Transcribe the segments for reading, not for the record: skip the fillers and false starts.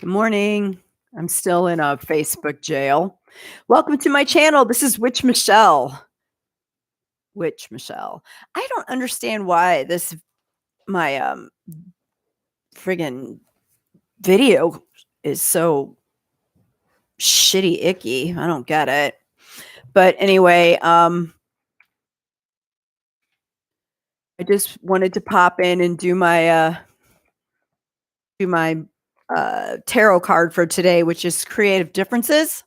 Good morning. I'm still in a Facebook jail. Welcome to my channel. This is Witch Michelle. Witch Michelle. I don't understand why this my friggin' video is so shitty icky. I don't get it. But anyway, I just wanted to pop in and do my tarot card for today, which is creative differences.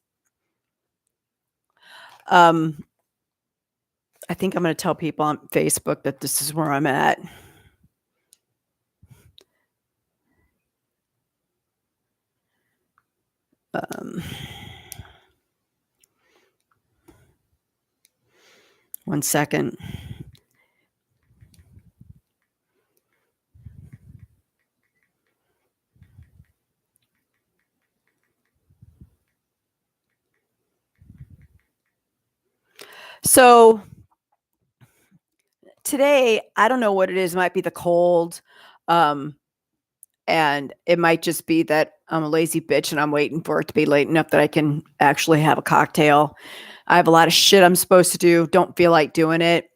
I think I'm going to tell people on Facebook that this is where I'm at. One second. So today, I don't know what it is. It might be the cold. And it might just be that I'm a lazy bitch and I'm waiting for it to be late enough that I can actually have a cocktail. I have a lot of shit I'm supposed to do. Don't feel like doing it.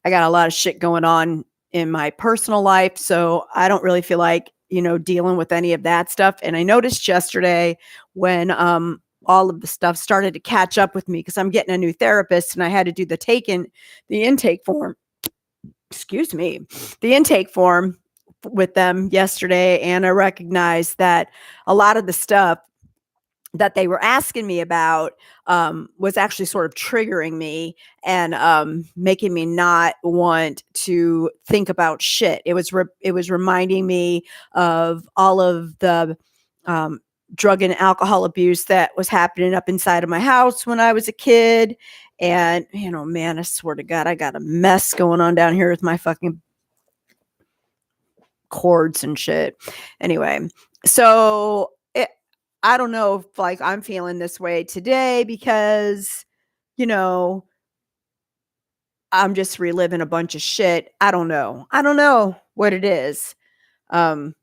I got a lot of shit going on in my personal life. So I don't really feel like, dealing with any of that stuff. And I noticed yesterday when all of the stuff started to catch up with me because I'm getting a new therapist and I had to do the intake form. Excuse me, the intake form with them yesterday. And I recognized that a lot of the stuff that they were asking me about was actually sort of triggering me and making me not want to think about shit. It was reminding me of all of the drug and alcohol abuse that was happening up inside of my house when I was a kid. And, man, I swear to God, I got a mess going on down here with my fucking cords and shit. Anyway, so I don't know if like I'm feeling this way today because, I'm just reliving a bunch of shit. I don't know. I don't know what it is. Um,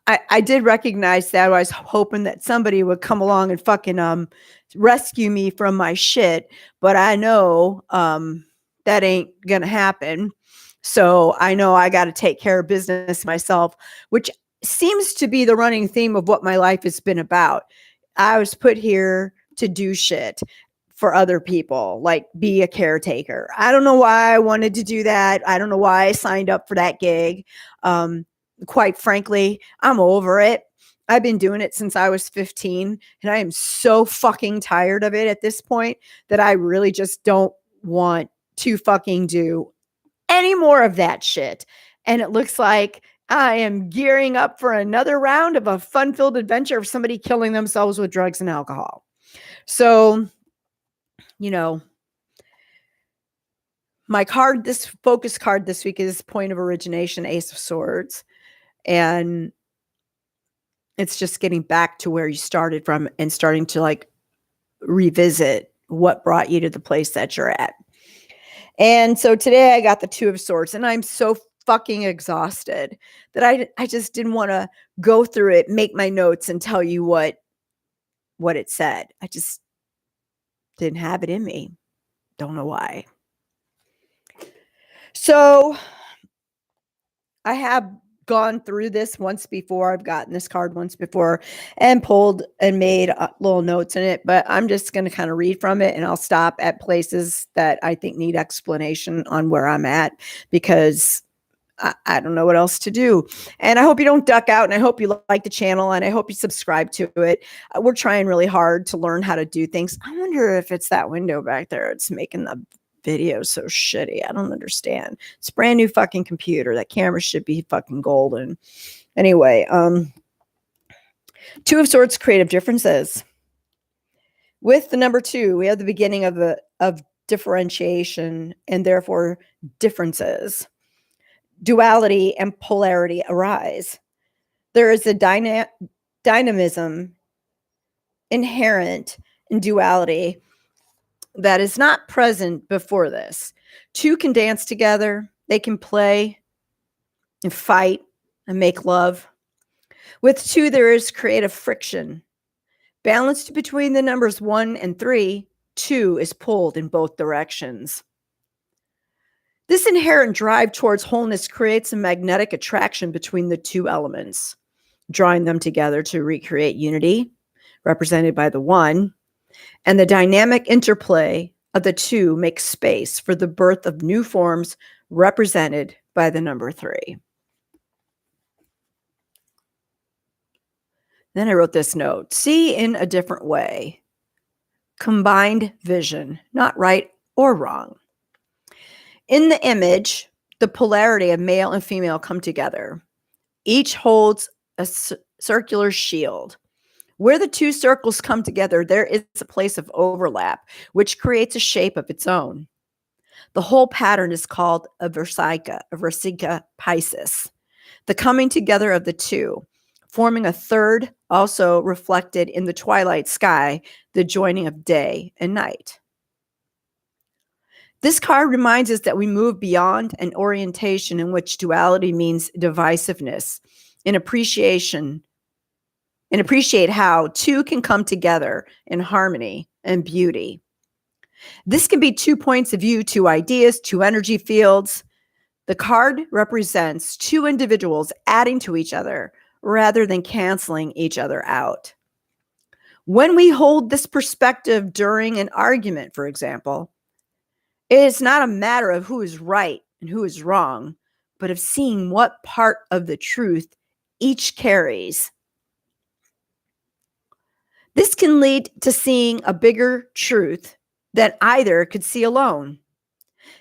I did recognize that. I was hoping that somebody would come along and fucking rescue me from my shit, but I know that ain't gonna happen. So I know I got to take care of business myself, which seems to be the running theme of what my life has been about. I was put here to do shit for other people, like be a caretaker. I don't know why I wanted to do that. I don't know why I signed up for that gig. Quite frankly, I'm over it. I've been doing it since I was 15 and I am so fucking tired of it at this point that I really just don't want to fucking do any more of that shit. And it looks like I am gearing up for another round of a fun-filled adventure of somebody killing themselves with drugs and alcohol. So, my focus card this week is Point of Origination, Ace of Swords. And it's just getting back to where you started from and starting to like revisit what brought you to the place that you're at. And so today I got the Two of Swords and I'm so fucking exhausted that I just didn't want to go through it, make my notes and tell you what it said. I just didn't have it in me. Don't know why. So I have gone through this once before. I've gotten this card once before and pulled and made little notes in it, but I'm just going to kind of read from it and I'll stop at places that I think need explanation on where I'm at because I don't know what else to do. And I hope you don't duck out and I hope you like the channel and I hope you subscribe to it. We're trying really hard to learn how to do things. I wonder if it's that window back there. It's making the video so shitty. I don't understand. It's a brand new fucking computer. That camera should be fucking golden. Anyway, Two of Swords, creative differences. With the number 2, we have the beginning of differentiation and therefore differences. Duality and polarity arise. There is a dynamism inherent in duality that is not present before this. 2 can dance together. They can play and fight and make love. With 2, there is creative friction. Balanced between the numbers 1 and 3, 2 is pulled in both directions. This inherent drive towards wholeness creates a magnetic attraction between the 2 elements, drawing them together to recreate unity, represented by the 1, and the dynamic interplay of the 2 makes space for the birth of new forms represented by the number 3. Then I wrote this note: see in a different way. Combined vision, not right or wrong. In the image, the polarity of male and female come together. Each holds a circular shield. Where the 2 circles come together, there is a place of overlap, which creates a shape of its own. The whole pattern is called a versica Pisces, the coming together of the 2, forming a third, also reflected in the twilight sky, the joining of day and night. This card reminds us that we move beyond an orientation in which duality means divisiveness, and appreciate how 2 can come together in harmony and beauty. This can be 2 points of view, 2 ideas, 2 energy fields. The card represents 2 individuals adding to each other rather than canceling each other out. When we hold this perspective during an argument, for example, it is not a matter of who is right and who is wrong, but of seeing what part of the truth each carries. This can lead to seeing a bigger truth that either could see alone.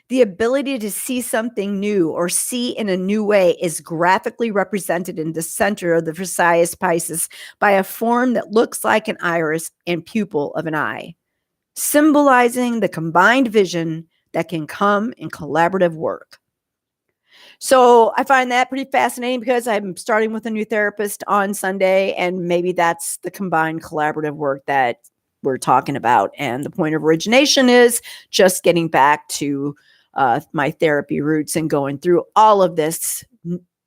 The ability to see something new or see in a new way is graphically represented in the center of the Versailles Pisces by a form that looks like an iris and pupil of an eye, symbolizing the combined vision that can come in collaborative work. So I find that pretty fascinating because I'm starting with a new therapist on Sunday, and maybe that's the combined collaborative work that we're talking about. And the point of origination is just getting back to my therapy roots and going through all of this,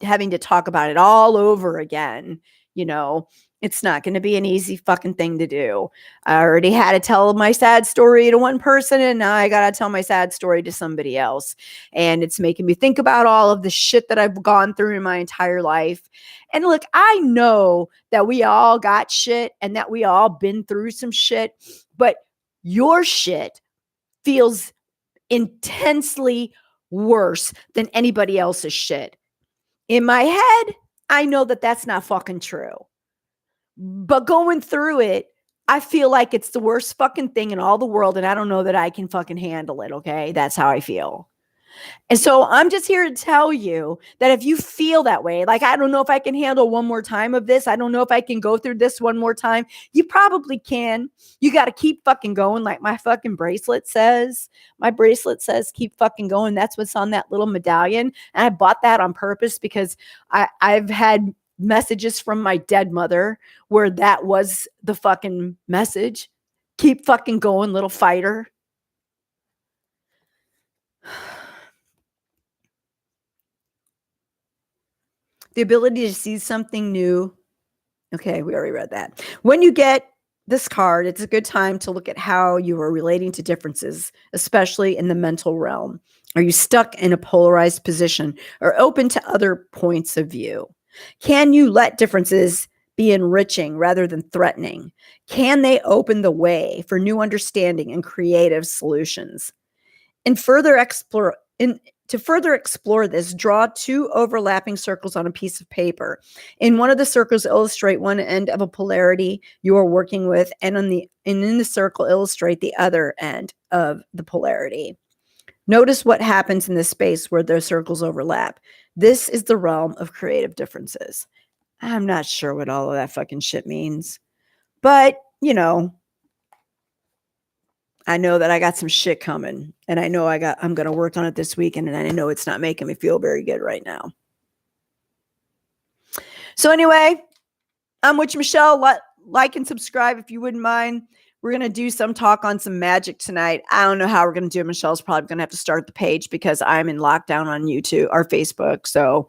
having to talk about it all over again. You know, it's not going to be an easy fucking thing to do. I already had to tell my sad story to one person, and now I got to tell my sad story to somebody else. And it's making me think about all of the shit that I've gone through in my entire life. And look, I know that we all got shit and that we all been through some shit, but your shit feels intensely worse than anybody else's shit. In my head, I know that that's not fucking true. But going through it, I feel like it's the worst fucking thing in all the world, and I don't know that I can fucking handle it, okay? That's how I feel. And so I'm just here to tell you that if you feel that way, like, I don't know if I can handle one more time of this, I don't know if I can go through this one more time, you probably can. You got to keep fucking going, like my fucking bracelet says. My bracelet says keep fucking going. That's what's on that little medallion. And I bought that on purpose because I've had messages from my dead mother where that was the fucking message. Keep fucking going, little fighter. The ability to see something new. Okay, we already read that. When you get this card, it's a good time to look at how you are relating to differences, especially in the mental realm. Are you stuck in a polarized position or open to other points of view? Can you let differences be enriching rather than threatening? Can they open the way for new understanding and creative solutions? To further explore this, draw 2 overlapping circles on a piece of paper. In one of the circles, illustrate one end of a polarity you are working with, and in the circle, illustrate the other end of the polarity. Notice what happens in the space where those circles overlap. This is the realm of creative differences. I'm not sure what all of that fucking shit means, but, you know, I know that I got some shit coming, and I know I'm going to work on it this weekend, and I know it's not making me feel very good right now. So anyway, I'm Witch Michelle. Like and subscribe if you wouldn't mind. We're going to do some talk on some magic tonight. I don't know how we're going to do it. Michelle's probably going to have to start the page because I'm in lockdown on YouTube or Facebook. So,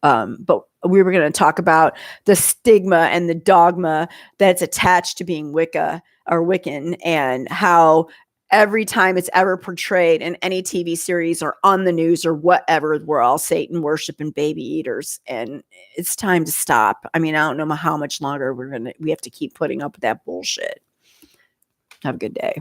but we were going to talk about the stigma and the dogma that's attached to being Wicca or Wiccan, and how every time it's ever portrayed in any TV series or on the news or whatever, we're all Satan worshiping baby eaters, and it's time to stop. I mean, I don't know how much longer we have to keep putting up with that bullshit. Have a good day.